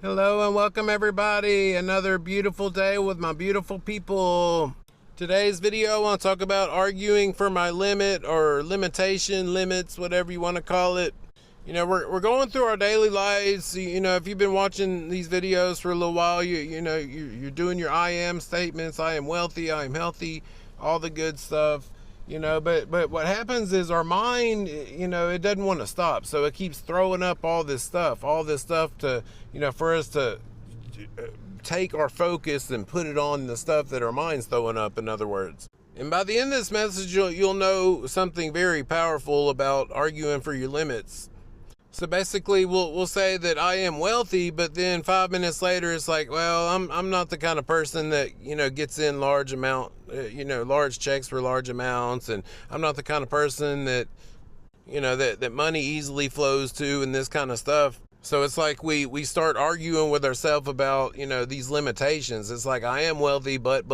Hello and welcome everybody. Another beautiful day with my beautiful people. Today's video I want to talk about arguing for my limit or limitation, limits, whatever you want to call it. You know, we're going through our daily lives. You know, if you've been watching these videos for a little while, you're doing your I am statements. I am wealthy, I am healthy, all the good stuff. You know, but what happens is our mind, you know, it doesn't want to stop, so it keeps throwing up all this stuff to, you know, for us to take our focus and put it on the stuff that our mind's throwing up, in other words. And by the end of this message, you'll know something very powerful about arguing for your limits. So basically, we'll say that I am wealthy, but then 5 minutes later, it's like, well, I'm not the kind of person that, you know, gets in large checks for large amounts, and I'm not the kind of person that, you know, that money easily flows to and this kind of stuff. So it's like we start arguing with ourselves about, you know, these limitations. It's like, I am wealthy, but.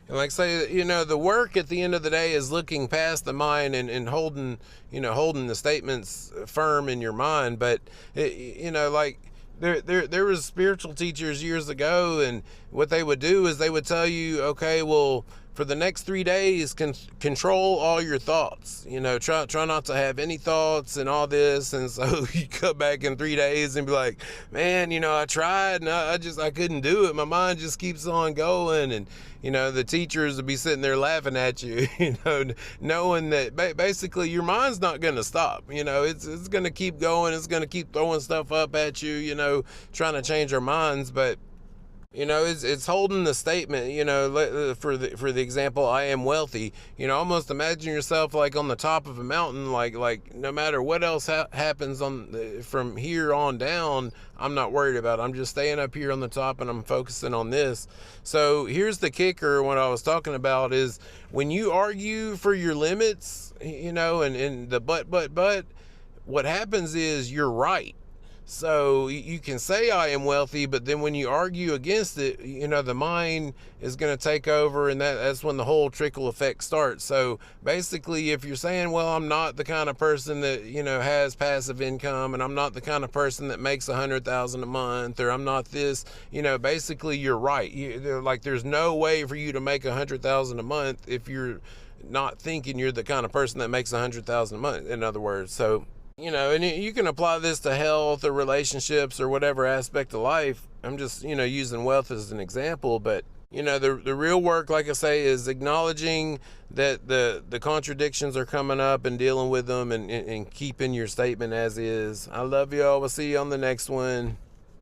And like say, you know, the work at the end of the day is looking past the mind and holding the statements firm in your mind. But, you know, like there was spiritual teachers years ago, and what they would do is they would tell you, okay, well, for the next 3 days, control all your thoughts. You know, try not to have any thoughts and all this. And so you come back in 3 days and be like, man, you know, I tried and I couldn't do it. My mind just keeps on going. And, you know, the teachers would be sitting there laughing at you, you know, knowing that basically your mind's not going to stop. You know, it's going to keep going. It's going to keep throwing stuff up at you, you know, trying to change our minds. But, you know, it's holding the statement, you know, for the example, I am wealthy. You know, almost imagine yourself like on the top of a mountain, like no matter what else happens from here on down, I'm not worried about it. I'm just staying up here on the top and I'm focusing on this. So here's the kicker. What I was talking about is when you argue for your limits, you know, and the but, what happens is you're right. So you can say I am wealthy, but then when you argue against it, you know, the mind is going to take over, and that's when the whole trickle effect starts. So basically, if you're saying, well, I'm not the kind of person that, you know, has passive income, and I'm not the kind of person that makes $100,000 a month, or I'm not this, you know, basically you're right. There's no way for you to make $100,000 a month if you're not thinking you're the kind of person that makes $100,000 a month, in other words. So, you know, and you can apply this to health or relationships or whatever aspect of life. I'm just, you know, using wealth as an example, but, you know, the real work, like I say, is acknowledging that the contradictions are coming up and dealing with them and keeping your statement as is. I love y'all. We'll see you on the next one.